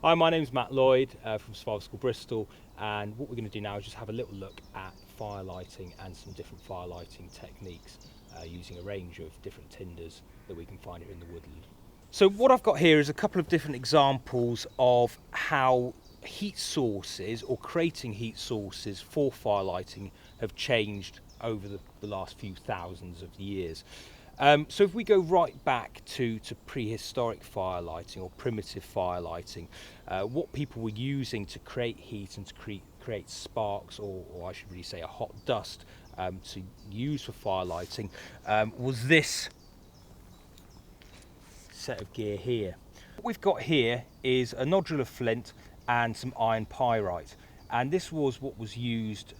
Hi, my name's Matt Lloyd from Survival School Bristol, and what we're going to do now is just have a little look at firelighting and some different firelighting techniques using a range of different tinders that we can find here in the woodland. So what I've got here is a couple of different examples of how heat sources or creating heat sources for firelighting have changed over the last few thousands of years. So if we go right back to prehistoric firelighting or primitive firelighting, what people were using to create heat and to create sparks, or I should really say a hot dust, to use for firelighting, was this set of gear here. What we've got here is a nodule of flint and some iron pyrite. And this was what was used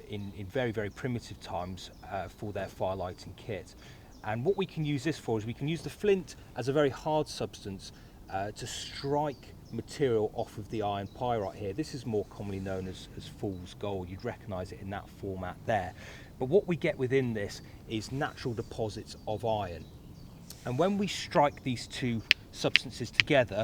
in very, very primitive times for their firelighting kit. And what we can use this for is we can use the flint as a very hard substance to strike material off of the iron pyrite here. This is more commonly known as fool's gold. You'd recognise it in that format there. But what we get within this is natural deposits of iron. And when we strike these two substances together,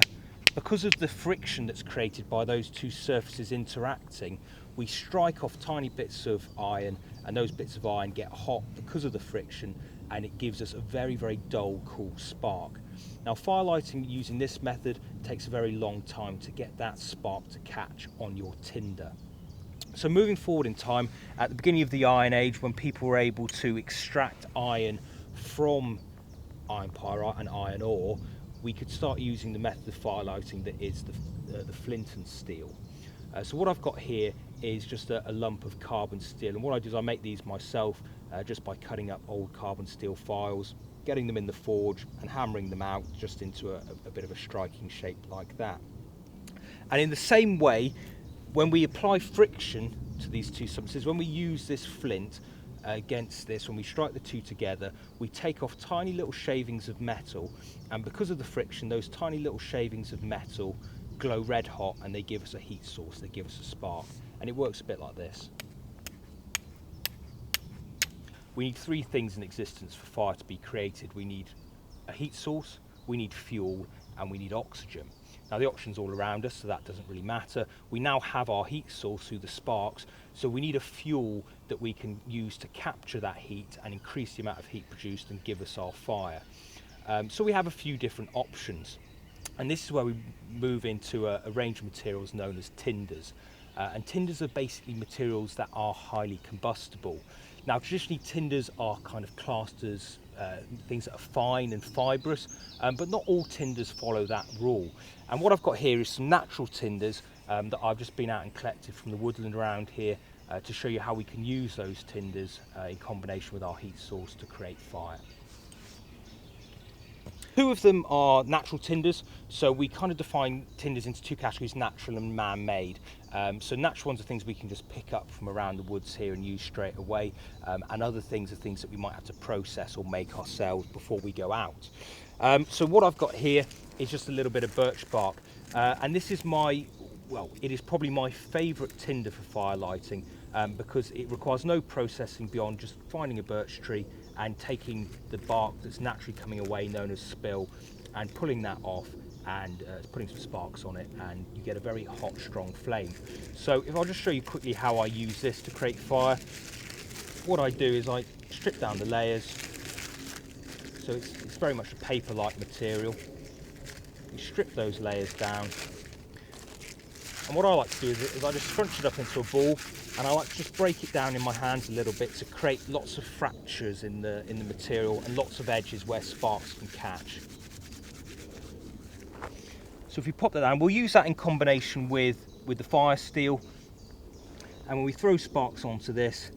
because of the friction that's created by those two surfaces interacting, we strike off tiny bits of iron, and those bits of iron get hot because of the friction, and it gives us a very, very dull, cool spark. Now, firelighting using this method takes a very long time to get that spark to catch on your tinder. So moving forward in time, at the beginning of the Iron Age, when people were able to extract iron from iron pyrite and iron ore, we could start using the method of firelighting that is the flint and steel. So what I've got here is just a lump of carbon steel, and what I do is I make these myself just by cutting up old carbon steel files, getting them in the forge and hammering them out just into a bit of a striking shape like that. And in the same way, when we apply friction to these two substances, when we use this flint against this, when we strike the two together, we take off tiny little shavings of metal, and because of the friction, those tiny little shavings of metal glow red hot, and they give us a heat source, they give us a spark, and it works a bit like this. We need three things in existence for fire to be created. We need a heat source, we need fuel, and we need oxygen. Now, the oxygen's all around us, so that doesn't really matter. We now have our heat source through the sparks, so we need a fuel that we can use to capture that heat and increase the amount of heat produced and give us our fire. So we have a few different options, and this is where we move into a range of materials known as tinders. And tinders are basically materials that are highly combustible. Now, traditionally, tinders are kind of classed as things that are fine and fibrous, but not all tinders follow that rule. And what I've got here is some natural tinders that I've just been out and collected from the woodland around here to show you how we can use those tinders in combination with our heat source to create fire. Two of them are natural tinders, so we kind of define tinders into two categories: natural and man-made. So natural ones are things we can just pick up from around the woods here and use straight away, and other things are things that we might have to process or make ourselves before we go out. So what I've got here is just a little bit of birch bark, and this is it is probably my favourite tinder for firelighting, because it requires no processing beyond just finding a birch tree and taking the bark that's naturally coming away, known as spill, and pulling that off and putting some sparks on it, and you get a very hot, strong flame. So if I'll just show you quickly how I use this to create fire. What I do is I strip down the layers, so it's very much a paper-like material. You strip those layers down, and what I like to do is I just scrunch it up into a ball, and I like to just break it down in my hands a little bit to create lots of fractures in the material and lots of edges where sparks can catch. So if we pop that down, we'll use that in combination with the fire steel, and when we throw sparks onto this,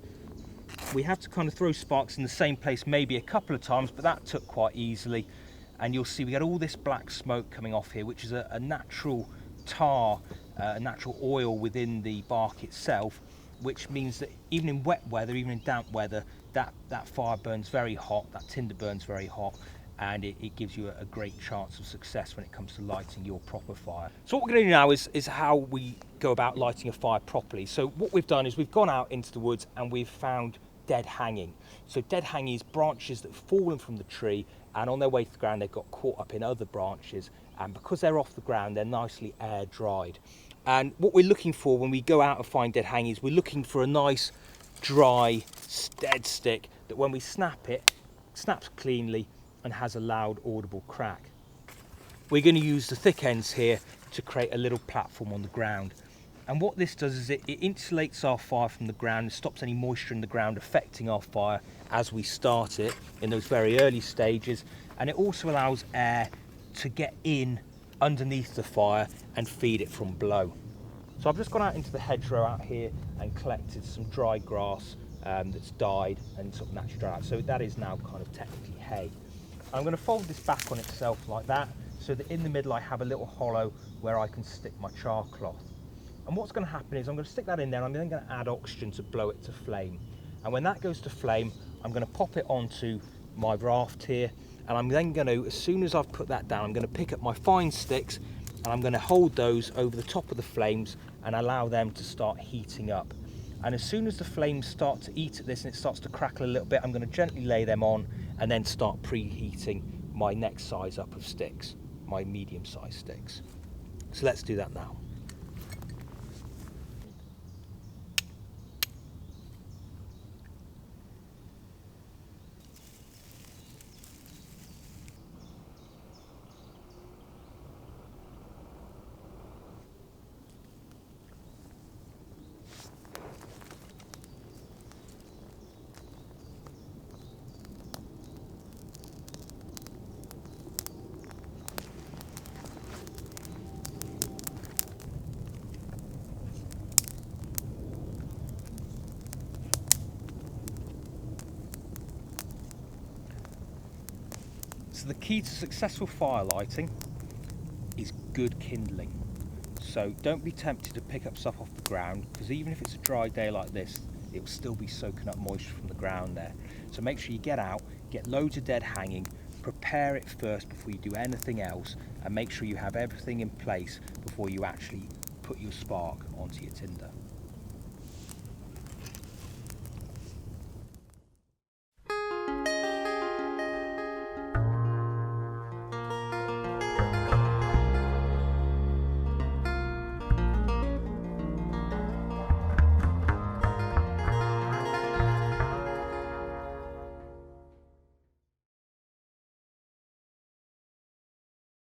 we have to kind of throw sparks in the same place maybe a couple of times, but that took quite easily, and you'll see we get all this black smoke coming off here, which is a natural tar, a natural oil within the bark itself, which means that even in wet weather, even in damp weather, that fire burns very hot, that tinder burns very hot, and it gives you a great chance of success when it comes to lighting your proper fire. So what we're going to do now is how we go about lighting a fire properly. So what we've done is we've gone out into the woods and we've found dead hanging. So dead hanging is branches that have fallen from the tree, and on their way to the ground they've got caught up in other branches, and because they're off the ground they're nicely air dried. And what we're looking for when we go out and find dead hangings, we're looking for a nice dry dead stick that when we snap it, snaps cleanly and has a loud audible crack. We're going to use the thick ends here to create a little platform on the ground. And what this does is it insulates our fire from the ground and stops any moisture in the ground affecting our fire as we start it in those very early stages. And it also allows air to get in underneath the fire and feed it from below. So I've just gone out into the hedgerow out here and collected some dry grass that's died and sort of naturally dried out. So that is now kind of technically hay. I'm going to fold this back on itself like that, so that in the middle I have a little hollow where I can stick my char cloth. And what's going to happen is I'm going to stick that in there, and I'm then going to add oxygen to blow it to flame. And when that goes to flame, I'm going to pop it onto my raft here, and I'm then going to, as soon as I've put that down, I'm going to pick up my fine sticks and I'm going to hold those over the top of the flames and allow them to start heating up. And as soon as the flames start to eat at this and it starts to crackle a little bit, I'm going to gently lay them on and then start preheating my next size up of sticks, my medium-sized sticks. So let's do that now. So the key to successful firelighting is good kindling. So don't be tempted to pick up stuff off the ground, because even if it's a dry day like this, it will still be soaking up moisture from the ground there. So make sure you get out, get loads of dead hanging, prepare it first before you do anything else, and make sure you have everything in place before you actually put your spark onto your tinder.